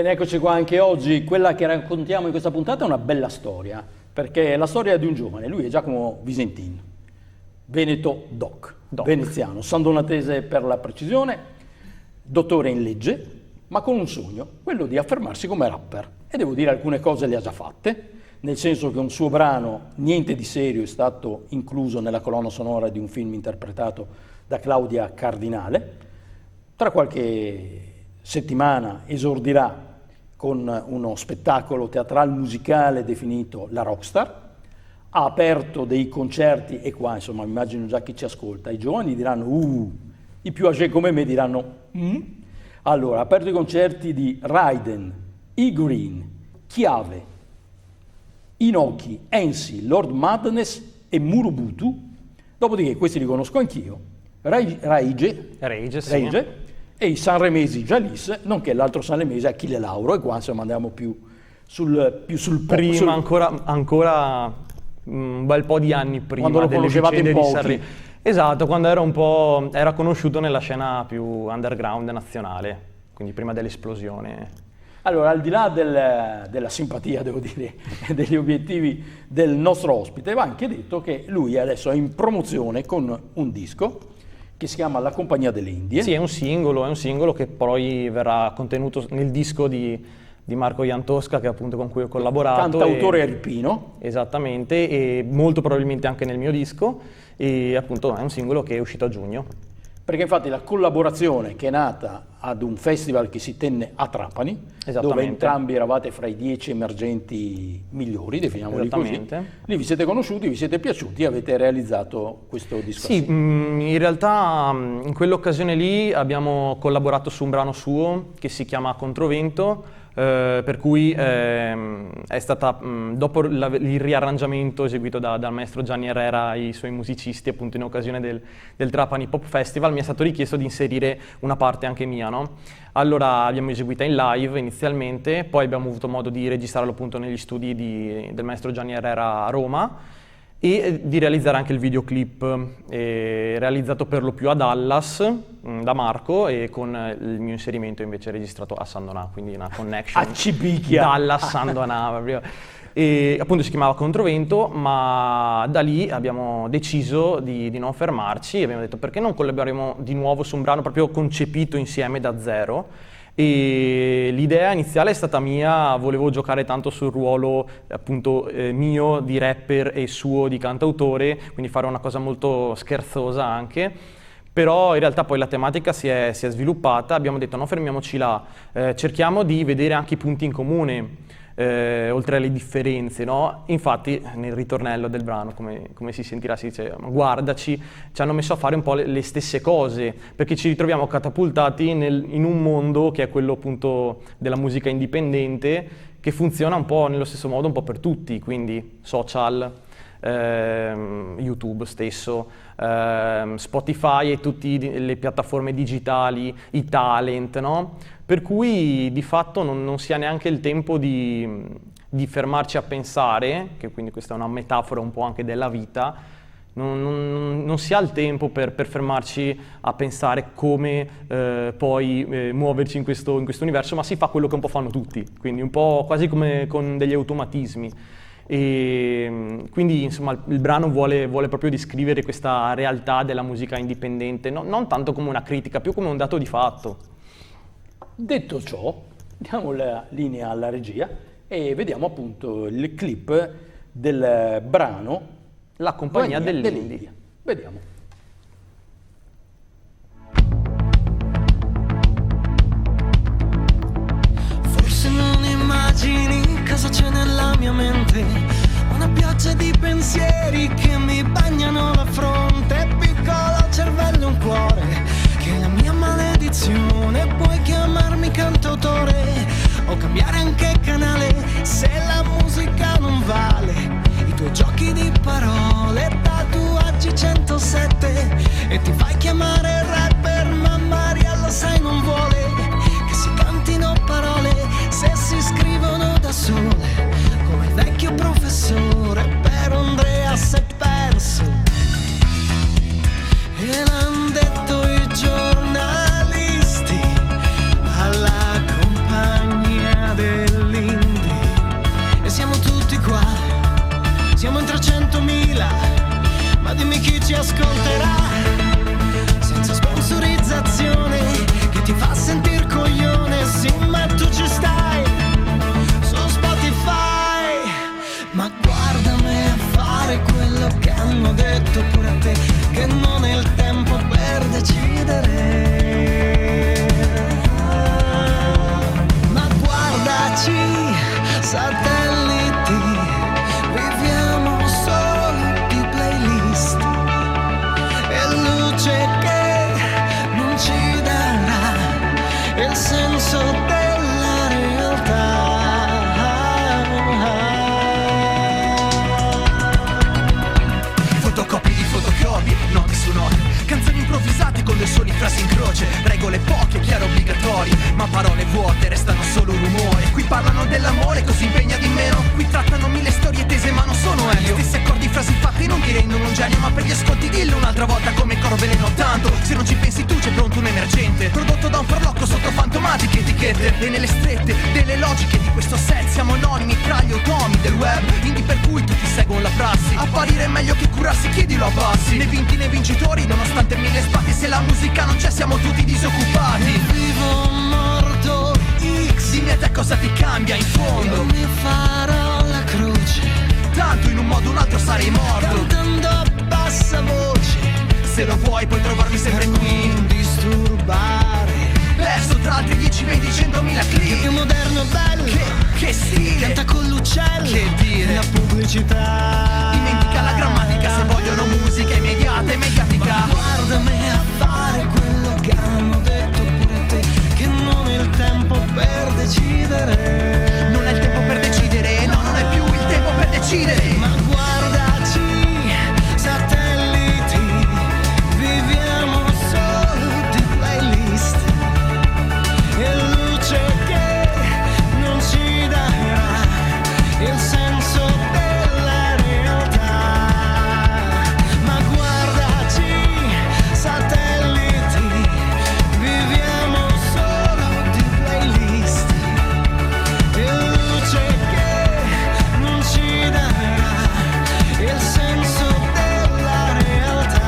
Bene, eccoci qua anche oggi. Quella che raccontiamo in questa puntata è una bella storia, perché è la storia di un giovane, lui è Giacomo Visentin, Veneto Doc. Veneziano, sandonatese per la precisione, dottore in legge, ma con un sogno, quello di affermarsi come rapper. E devo dire alcune cose le ha già fatte, nel senso che un suo brano, Niente di serio, è stato incluso nella colonna sonora di un film interpretato da Claudia Cardinale. Tra qualche settimana esordirà con uno spettacolo teatrale musicale definito La Rockstar. Ha aperto dei concerti e qua insomma immagino già chi ci ascolta, i giovani diranno i più âgé come me diranno Allora, ha aperto i concerti di Raiden, E-Green, Chiave, Inoki, Ensi, Lord Madness e Murubutu. Dopodiché questi li conosco anch'io, Raige e i sanremesi Jalis, nonché l'altro sanremese Achille Lauro, e qua insomma andiamo più sul prima, ancora un bel po' di anni prima quando lo delle conoscevate vicende in di pochi. Sanremo. Esatto, quando era conosciuto nella scena più underground nazionale, quindi prima dell'esplosione. Allora, al di là della simpatia, devo dire, e degli obiettivi del nostro ospite, va anche detto che lui adesso è in promozione con un disco che si chiama La Compagnia delle Indie. Sì, è un singolo che poi verrà contenuto nel disco di Marco Iantosca, che appunto con cui ho collaborato. Cantautore alpino. Esattamente, e molto probabilmente anche nel mio disco, e appunto è un singolo che è uscito a giugno. Perché infatti la collaborazione che è nata ad un festival che si tenne a Trapani, dove entrambi eravate fra i 10 emergenti migliori, definiamoli così, lì vi siete conosciuti, vi siete piaciuti e avete realizzato questo disco. Sì, in realtà in quell'occasione lì abbiamo collaborato su un brano suo che si chiama Controvento, per cui è stata, dopo il riarrangiamento eseguito dal maestro Gianni Herrera e i suoi musicisti appunto in occasione del Trapani Pop Festival, mi è stato richiesto di inserire una parte anche mia, no? Allora l'abbiamo eseguita in live inizialmente, poi abbiamo avuto modo di registrarlo appunto negli studi del maestro Gianni Herrera a Roma, e di realizzare anche il videoclip, realizzato per lo più a Dallas da Marco, e con il mio inserimento invece registrato a San Donà, quindi una connection Dallas San Donà proprio. E appunto si chiamava Controvento, ma da lì abbiamo deciso di non fermarci e abbiamo detto perché non collaboriamo di nuovo su un brano proprio concepito insieme da zero. E l'idea iniziale è stata mia, volevo giocare tanto sul ruolo appunto mio di rapper e suo di cantautore, quindi fare una cosa molto scherzosa anche, però in realtà poi la tematica si è sviluppata, abbiamo detto non fermiamoci là, cerchiamo di vedere anche i punti in comune, oltre alle differenze, no? Infatti nel ritornello del brano, come si sentirà, si dice guardaci, ci hanno messo a fare un po' le stesse cose, perché ci ritroviamo catapultati in un mondo che è quello appunto della musica indipendente, che funziona un po' nello stesso modo un po' per tutti, quindi social, YouTube stesso, Spotify e tutte le piattaforme digitali, i talent, no? Per cui di fatto non si ha neanche il tempo di fermarci a pensare, che quindi questa è una metafora un po' anche della vita, non si ha il tempo per fermarci a pensare come poi muoverci in questo universo, ma si fa quello che un po' fanno tutti, quindi un po' quasi come con degli automatismi. E quindi insomma il brano vuole proprio descrivere questa realtà della musica indipendente, non tanto come una critica, più come un dato di fatto. Detto ciò, diamo la linea alla regia e vediamo appunto il clip del brano La Compagnia delle Indie. Vediamo. Forse non immagini cosa c'è nella mia mente, una pioggia di pensieri che mi bagnano la fronte, piccolo cervello e un cuore che è la mia maledizione. Puoi chiamarmi cantautore o cambiare anche canale se la musica non vale. I tuoi giochi di parole, tatuaggi 107 e ti fai chiamare rapper, ma Maria lo sai non vuole che si cantino parole se si scrivono da sole, come il vecchio professore. Però Andrea si è perso e l'han detto i giornalisti alla compagnia tra 100.000, ma dimmi chi ci ascolterà, senza sponsorizzazione che ti fa sentir coglione. Sì, ma tu ci stai su Spotify, ma guardami a fare quello che hanno detto pure a te, che non è il tempo per decidere. Ma guardaci, satelliti, viviamo solo di playlist e luce che non ci darà il senso della realtà. Fotocopi di fotocopi, note su note, canzoni improvvisate con due soli frasi in croce, regole poche, chiaro obbligatori, ma parole vuote restano solo un rumore. Qui parlano dell'amore, così impegna di meno, qui trattano mille storie tese ma non sono Elio. Stessi accordi, frasi fatte non ti rendono un genio, ma per gli ascolti dillo un'altra volta come coro veleno. Tanto, se non ci pensi tu c'è pronto un emergente, prodotto da un farlocco sotto fantomatiche etichette. E nelle strette delle logiche di questo set siamo anonimi tra gli automi del web, indie per cui tutti seguono la prassi. Apparire è meglio che curarsi, chiedilo a bassi. Né vinti né vincitori, nonostante mille sbatti, se la musica non c'è siamo tutti disoccupati. Vivo morto X, dimmi a te cosa ti cambia in fondo. Io mi farò la croce, tanto in un modo o un altro sarei morto, cantando a bassa voce. Se lo vuoi puoi trovarmi sempre qui, non disturbare, perso tra altri 10, 20, 100.000 click. Che più moderno e bello, che stile, canta con l'uccello, che dire, la pubblicità. Dimentica la grammatica se vogliono musica immediata e mediatica. Ma guardami a fare quello che hanno detto pure a te, che non è il tempo per decidere. Non è il tempo per decidere, no, non è più il tempo per decidere. Ma guardaci, satelliti, viviamo solo di playlist e luce che non ci darà il senso della realtà. Ma guardaci, satelliti, viviamo solo di playlist e luce che non ci darà il senso della realtà.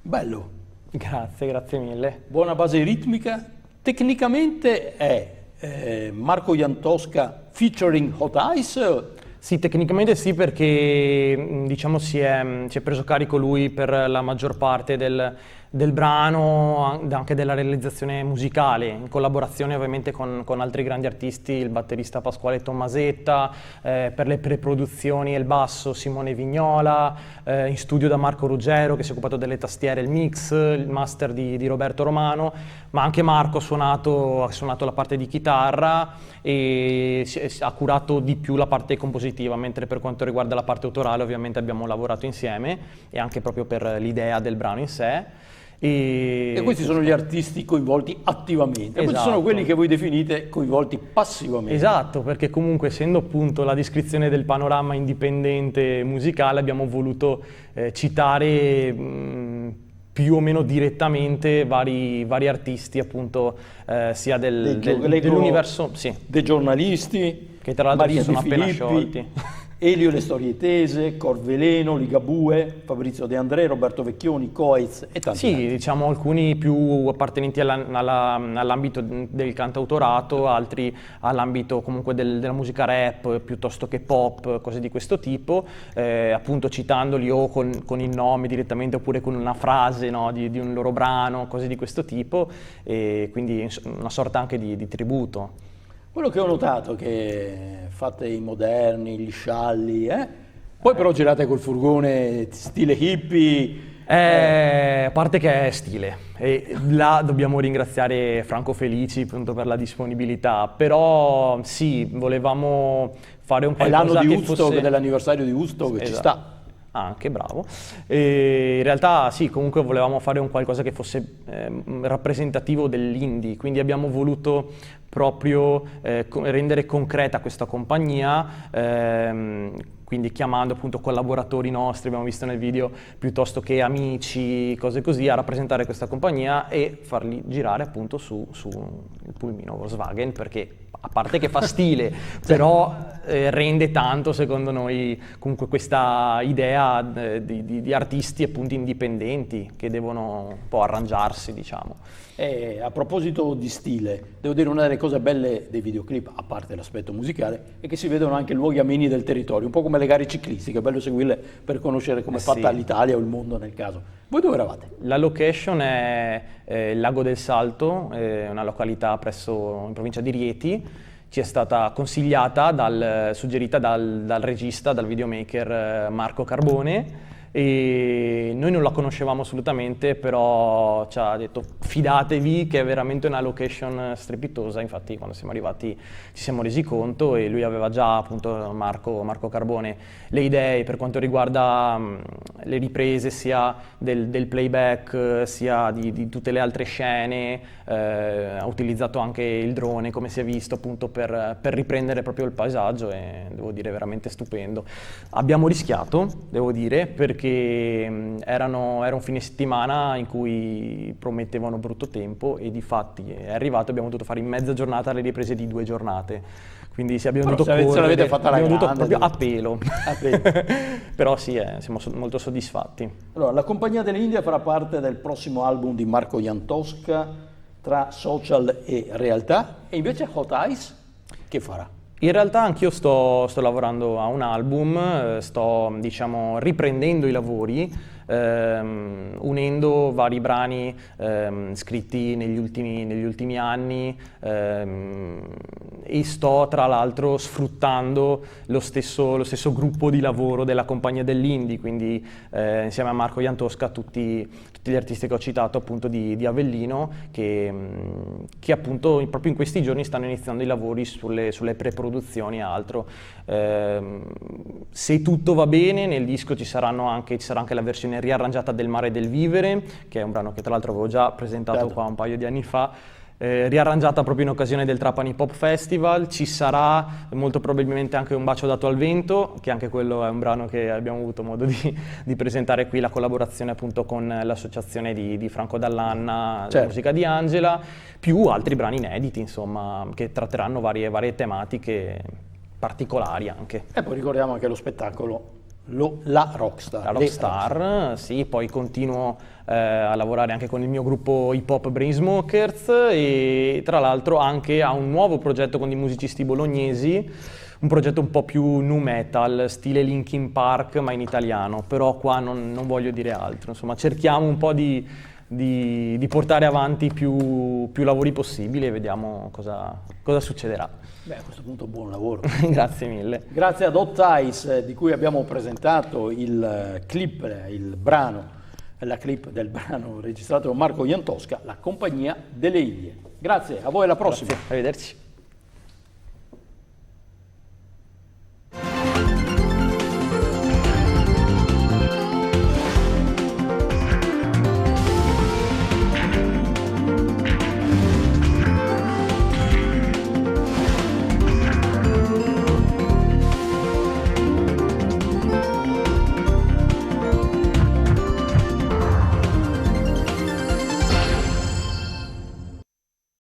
Bello, Grazie mille. buona base ritmica. Tecnicamente è Marco Jantosca featuring Hot Ice. Sì, tecnicamente sì, perché diciamo si è preso carico lui per la maggior parte del brano, anche della realizzazione musicale, in collaborazione ovviamente con altri grandi artisti, il batterista Pasquale Tommasetta, per le preproduzioni e il basso Simone Vignola, in studio da Marco Ruggero che si è occupato delle tastiere e il mix, il master di Roberto Romano, ma anche Marco ha suonato la parte di chitarra e ha curato di più la parte compositiva, mentre per quanto riguarda la parte autorale ovviamente abbiamo lavorato insieme e anche proprio per l'idea del brano in sé. E questi sono gli artisti coinvolti attivamente, e poi ci sono Esatto. quelli che voi definite coinvolti passivamente. Esatto, perché comunque essendo appunto la descrizione del panorama indipendente musicale abbiamo voluto citare più o meno direttamente vari artisti appunto sia dell'universo, sì, dei giornalisti, che tra l'altro Maria si sono De appena Filippi, sciolti. Elio Le Storie Tese, Corveleno, Ligabue, Fabrizio De André, Roberto Vecchioni, Coez e tanti Sì, altri. diciamo alcuni più appartenenti all'ambito del cantautorato, altri all'ambito comunque della musica rap piuttosto che pop, cose di questo tipo, appunto citandoli o con il nome direttamente oppure con una frase, no, di un loro brano, cose di questo tipo, e quindi una sorta anche di tributo. Quello che ho notato è che fate i moderni, gli scialli, poi però girate col furgone stile hippie. A parte che è stile, e là dobbiamo ringraziare Franco Felici appunto per la disponibilità, però sì, volevamo fare un È l'anno qualcosa di che Woodstock, fosse... dell'anniversario di Woodstock, che ci Esatto. sta. Anche, bravo. E in realtà sì, comunque volevamo fare un qualcosa che fosse rappresentativo dell'indie, quindi abbiamo voluto proprio rendere concreta questa compagnia, quindi chiamando appunto collaboratori nostri, abbiamo visto nel video, piuttosto che amici, cose così, a rappresentare questa compagnia e farli girare appunto su il pulmino Volkswagen, perché a parte che fa stile, però rende tanto secondo noi comunque questa idea di artisti appunto indipendenti che devono un po' arrangiarsi, diciamo. E a proposito di stile, devo dire una delle cose belle dei videoclip, a parte l'aspetto musicale, è che si vedono anche luoghi ameni del territorio, un po' come le gare ciclistiche, è bello seguirle per conoscere come è fatta sì. l'Italia o il mondo nel caso. Voi dove eravate? La location è il Lago del Salto, una località in provincia di Rieti. Ci è stata consigliata, suggerita dal regista, dal videomaker Marco Carbone, e noi non la conoscevamo assolutamente, però ci ha detto fidatevi che è veramente una location strepitosa. Infatti quando siamo arrivati ci siamo resi conto, e lui aveva già, appunto, Marco Carbone, le idee per quanto riguarda le riprese sia del playback sia di tutte le altre scene. Ha utilizzato anche il drone, come si è visto, appunto per riprendere proprio il paesaggio, e devo dire veramente stupendo. Abbiamo rischiato, devo dire, perché era un fine settimana in cui promettevano brutto tempo, e difatti è arrivato, abbiamo dovuto fare in mezza giornata le riprese di 2 giornate. Quindi abbiamo dovuto se correre, l'avete fatta alla abbiamo dovuto grande, proprio a pelo. Però sì, siamo molto soddisfatti. Allora, la Compagnia delle Indie farà parte del prossimo album di Marco Jantosca, Tra social e realtà, e invece Hot Ice che farà? In realtà anch'io sto lavorando a un album, sto, diciamo, riprendendo i lavori, unendo vari brani scritti negli ultimi anni, e sto tra l'altro sfruttando lo stesso gruppo di lavoro della Compagnia dell'Indie, quindi insieme a Marco Jantosca tutti gli artisti che ho citato appunto di Avellino, che appunto proprio in questi giorni stanno iniziando i lavori sulle preproduzioni e altro. Se tutto va bene, nel disco ci sarà anche la versione riarrangiata del Mare del Vivere, che è un brano che tra l'altro avevo già presentato qua un paio di anni fa, riarrangiata proprio in occasione del Trapani Pop Festival. Ci sarà molto probabilmente anche Un bacio dato al vento, che anche quello è un brano che abbiamo avuto modo di presentare qui, la collaborazione appunto con l'associazione di Franco Dallanna, la musica di Angela, più altri brani inediti, insomma, che tratteranno varie tematiche particolari anche. E poi ricordiamo anche lo spettacolo La Rockstar. La Rockstar, sì, poi continuo a lavorare anche con il mio gruppo hip hop Brainsmokers, e tra l'altro anche a un nuovo progetto con dei musicisti bolognesi, un progetto un po' più nu metal, stile Linkin Park ma in italiano, però qua non voglio dire altro, insomma cerchiamo un po' di portare avanti più lavori possibili, e vediamo cosa succederà. Beh, a questo punto buon lavoro. Grazie mille. Grazie ad Hot Ice, di cui abbiamo presentato la clip del brano registrato da Marco Jantosca, La Compagnia delle Indie. Grazie, a voi, alla prossima. Grazie. Arrivederci.